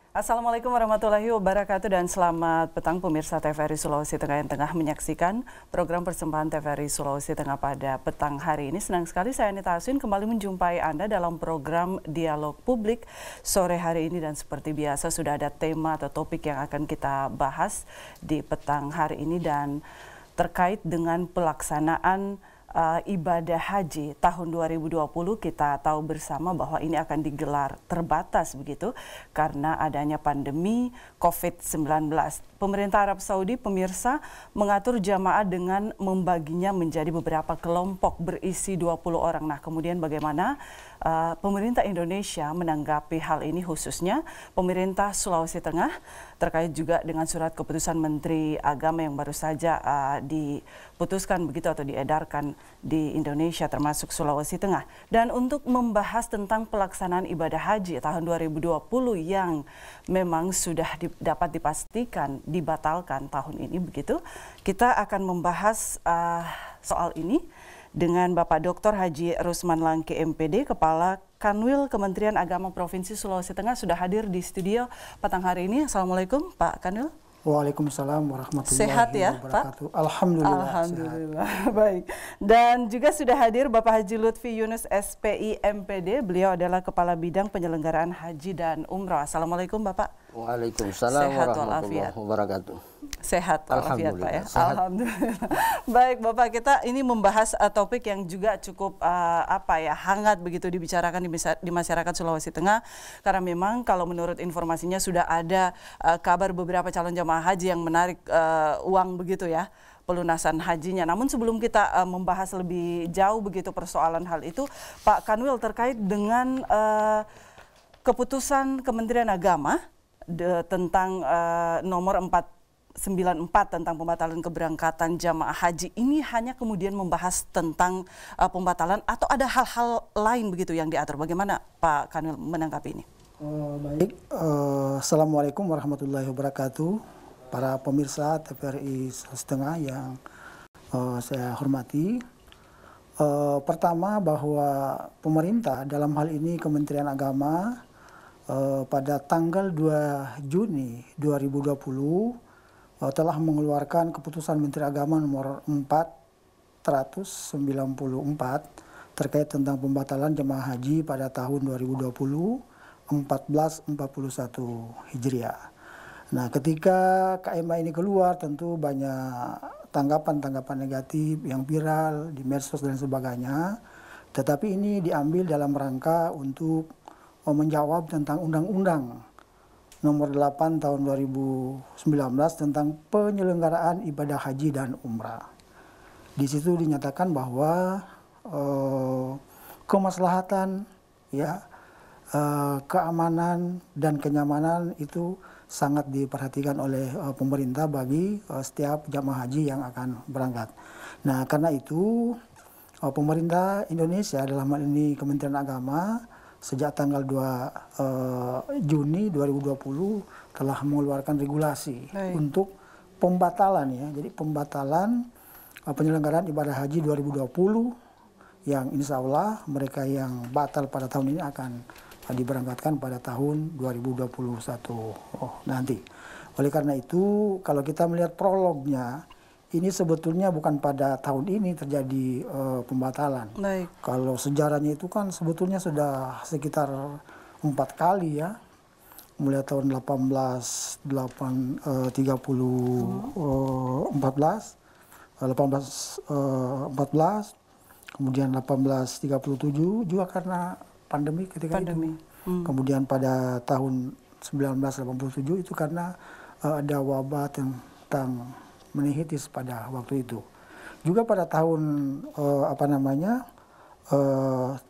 Assalamualaikum warahmatullahi wabarakatuh dan selamat petang pemirsa TVRI Sulawesi Tengah yang tengah menyaksikan program persembahan TVRI Sulawesi Tengah pada petang hari ini. Senang sekali saya Anita Aswin kembali menjumpai Anda dalam program Dialog Publik sore hari ini, dan seperti biasa sudah ada tema atau topik yang akan kita bahas di petang hari ini dan terkait dengan pelaksanaan ibadah haji tahun 2020. Kita tahu bersama bahwa ini akan digelar terbatas begitu karena adanya pandemi COVID-19. Pemerintah Arab Saudi, pemirsa, mengatur jamaah dengan membaginya menjadi beberapa kelompok berisi 20 orang. Nah, kemudian bagaimana pemerintah Indonesia menanggapi hal ini, khususnya pemerintah Sulawesi Tengah, terkait juga dengan surat keputusan Menteri Agama yang baru saja diputuskan begitu atau diedarkan di Indonesia termasuk Sulawesi Tengah. Dan untuk membahas tentang pelaksanaan ibadah haji tahun 2020 yang memang sudah dapat dipastikan dibatalkan tahun ini begitu, kita akan membahas soal ini dengan Bapak Dr. Haji Rusman Langke MPD, Kepala Kanwil Kementerian Agama Provinsi Sulawesi Tengah, sudah hadir di studio petang hari ini. Assalamualaikum Pak Kanwil. Waalaikumsalam warahmatullahi sehat ya, wabarakatuh. Pak? Alhamdulillah. Alhamdulillah. Baik. Dan juga sudah hadir Bapak Haji Lutfi Yunus SPI MPD. Beliau adalah Kepala Bidang Penyelenggaraan Haji dan Umrah. Assalamualaikum Bapak. Waalaikumsalam warahmatullahi wabarakatuh. Sehat walafiat Pak ya. Sehat. Alhamdulillah. Baik Bapak, kita ini membahas topik yang juga cukup hangat begitu dibicarakan di masyarakat Sulawesi Tengah, karena memang kalau menurut informasinya sudah ada kabar beberapa calon jamaah haji yang menarik uang begitu ya, pelunasan hajinya. Namun sebelum kita membahas lebih jauh begitu persoalan hal itu, Pak Kanwil, terkait dengan keputusan Kementerian Agama tentang nomor 494 tentang pembatalan keberangkatan jamaah haji ini, hanya kemudian membahas tentang pembatalan atau ada hal-hal lain begitu yang diatur? Bagaimana Pak Kanwil menanggapi ini? Baik, Assalamualaikum warahmatullahi wabarakatuh. Para pemirsa TVRI Sulawesi Tengah yang saya hormati. Pertama, bahwa pemerintah dalam hal ini Kementerian Agama pada tanggal 2 Juni 2020 telah mengeluarkan keputusan Menteri Agama nomor 494 terkait tentang pembatalan jemaah haji pada tahun 2020 1441 Hijriah. Nah, ketika KMA ini keluar, tentu banyak tanggapan-tanggapan negatif yang viral di medsos dan sebagainya. Tetapi ini diambil dalam rangka untuk menjawab tentang Undang-Undang nomor 8 tahun 2019 tentang penyelenggaraan ibadah haji dan umrah. Di situ dinyatakan bahwa kemaslahatan, ya, keamanan dan kenyamanan itu sangat diperhatikan oleh pemerintah bagi setiap jamaah haji yang akan berangkat. Nah, karena itu pemerintah Indonesia dalam hal ini Kementerian Agama sejak tanggal 2 Juni 2020 telah mengeluarkan regulasi untuk pembatalan, ya. Jadi pembatalan penyelenggaraan ibadah haji 2020 yang insya Allah mereka yang batal pada tahun ini akan diberangkatkan pada tahun 2021 nanti. Oleh karena itu, kalau kita melihat prolognya, ini sebetulnya bukan pada tahun ini terjadi pembatalan. Baik. Kalau sejarahnya itu kan sebetulnya sudah sekitar 4 kali, ya. Mulai tahun 1814, kemudian 1837 juga karena pandemi ketika itu. Kemudian pada tahun 1987 itu karena ada wabah tentang meningitis pada waktu itu. Juga pada tahun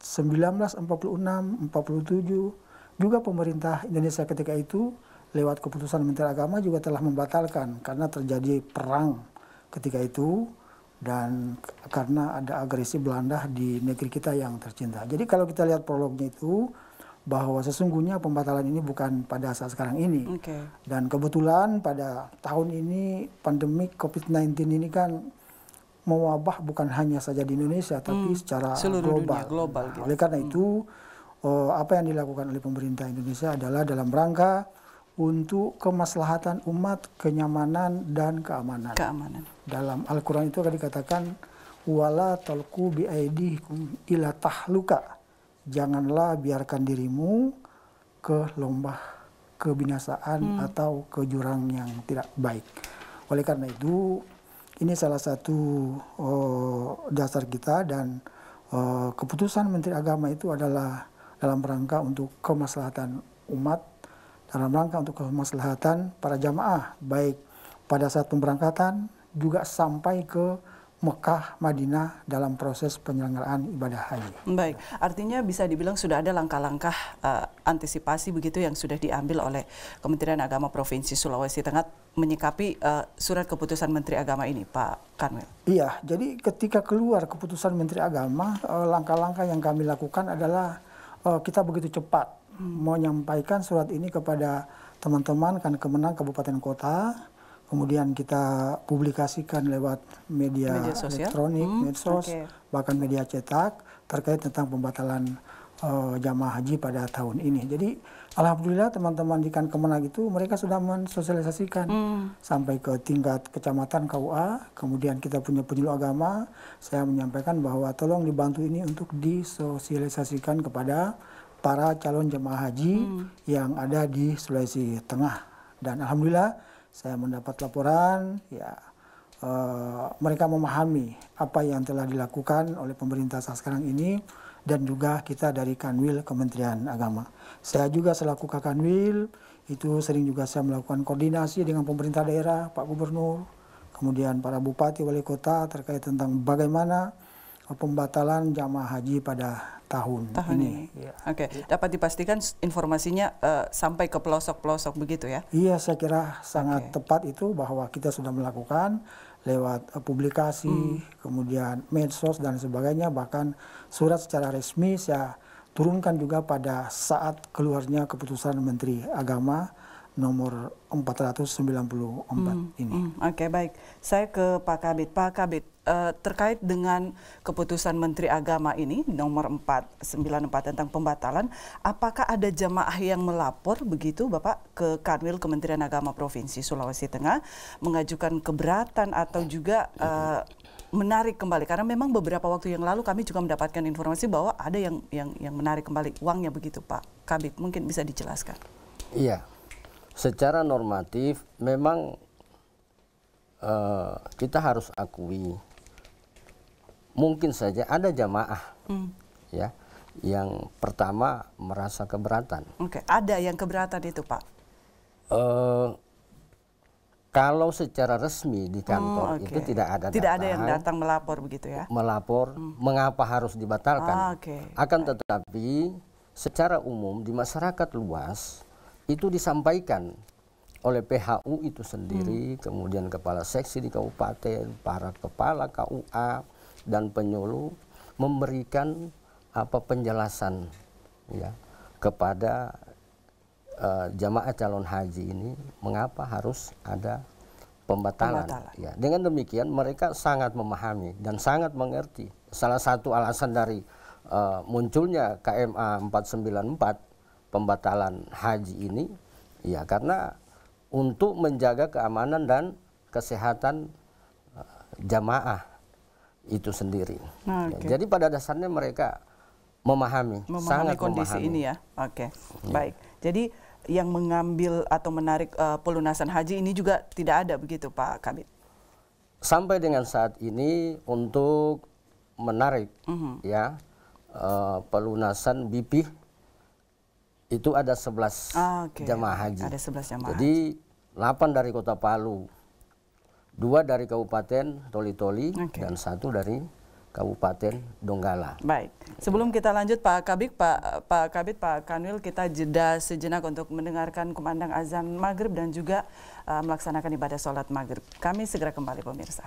1946, 47 juga pemerintah Indonesia ketika itu lewat keputusan Menteri Agama juga telah membatalkan karena terjadi perang ketika itu dan karena ada agresi Belanda di negeri kita yang tercinta. Jadi kalau kita lihat prolognya itu, bahwa sesungguhnya pembatalan ini bukan pada saat sekarang ini. Dan kebetulan pada tahun ini pandemi COVID-19 ini kan mewabah bukan hanya saja di Indonesia tapi secara global. Gitu. Oleh karena itu apa yang dilakukan oleh pemerintah Indonesia adalah dalam rangka untuk kemaslahatan umat, kenyamanan dan keamanan. Dalam Al-Quran itu akan dikatakan wala talqu biaidikum ila tahluka. Janganlah biarkan dirimu ke lembah kebinasaan atau ke jurang yang tidak baik. Oleh karena itu, ini salah satu dasar kita dan keputusan Menteri Agama itu adalah dalam rangka untuk kemaslahatan umat, dalam rangka untuk kemaslahatan para jamaah, baik pada saat pemberangkatan juga sampai ke Mekah, Madinah dalam proses penyelenggaraan ibadah haji. Baik, artinya bisa dibilang sudah ada langkah-langkah antisipasi begitu yang sudah diambil oleh Kementerian Agama Provinsi Sulawesi Tengah menyikapi surat keputusan Menteri Agama ini, Pak Kanwil. Iya, jadi ketika keluar keputusan Menteri Agama, langkah-langkah yang kami lakukan adalah kita begitu cepat menyampaikan surat ini kepada teman-teman Kemenang Kabupaten Kota. Kemudian kita publikasikan lewat media elektronik, medsos, bahkan media cetak terkait tentang pembatalan jamaah haji pada tahun ini. Jadi alhamdulillah teman-teman di Kemenang itu mereka sudah mensosialisasikan sampai ke tingkat kecamatan KUA. Kemudian kita punya penyuluh agama, saya menyampaikan bahwa tolong dibantu ini untuk disosialisasikan kepada para calon jemaah haji yang ada di Sulawesi Tengah. Dan alhamdulillah saya mendapat laporan, ya mereka memahami apa yang telah dilakukan oleh pemerintah saat sekarang ini dan juga kita dari Kanwil Kementerian Agama. Saya juga selaku Kanwil itu sering juga saya melakukan koordinasi dengan pemerintah daerah, Pak Gubernur, kemudian para bupati, wali kota terkait tentang bagaimana pembatalan jamaah haji pada tahun ini. Ya. Oke, dapat dipastikan informasinya sampai ke pelosok-pelosok begitu ya? Iya, saya kira sangat tepat itu bahwa kita sudah melakukan lewat publikasi, kemudian medsos dan sebagainya, bahkan surat secara resmi saya turunkan juga pada saat keluarnya keputusan Menteri Agama nomor 494 ini. Oke, baik. Saya ke Pak Kabid. Pak Kabid, terkait dengan keputusan Menteri Agama ini nomor 494 tentang pembatalan, apakah ada jamaah yang melapor begitu Bapak ke Kanwil Kementerian Agama Provinsi Sulawesi Tengah mengajukan keberatan atau juga menarik kembali? Karena memang beberapa waktu yang lalu kami juga mendapatkan informasi bahwa ada yang menarik kembali uangnya begitu, Pak Kabid. Mungkin bisa dijelaskan. Iya. Secara normatif memang kita harus akui mungkin saja ada jamaah ya yang pertama merasa keberatan. Oke, ada yang keberatan itu, Pak? Kalau secara resmi di kantor itu tidak ada. Tidak ada yang datang melapor begitu ya? Melapor mengapa harus dibatalkan. Akan tetapi secara umum di masyarakat luas itu disampaikan oleh PHU itu sendiri, kemudian kepala seksi di kabupaten, para kepala KUA dan penyuluh memberikan penjelasan ya kepada jamaah calon haji ini mengapa harus ada pembatalan. Ya, dengan demikian mereka sangat memahami dan sangat mengerti. Salah satu alasan dari munculnya KMA 494 pembatalan haji ini ya karena untuk menjaga keamanan dan kesehatan jamaah itu sendiri. Ya, jadi pada dasarnya mereka memahami sangat kondisi memahami. Ini ya. Baik. Jadi yang mengambil atau menarik pelunasan haji ini juga tidak ada begitu Pak Kabid? Sampai dengan saat ini untuk menarik ya pelunasan BP itu ada 11 jamaah haji. Ada 11 jamaah. Jadi 8 dari Kota Palu, 2 dari Kabupaten Toli-Toli dan 1 dari Kabupaten Donggala. Baik. Sebelum kita lanjut Pak Kabid, Pak Kanwil, kita jeda sejenak untuk mendengarkan kumandang azan maghrib dan juga melaksanakan ibadah sholat maghrib. Kami segera kembali pemirsa.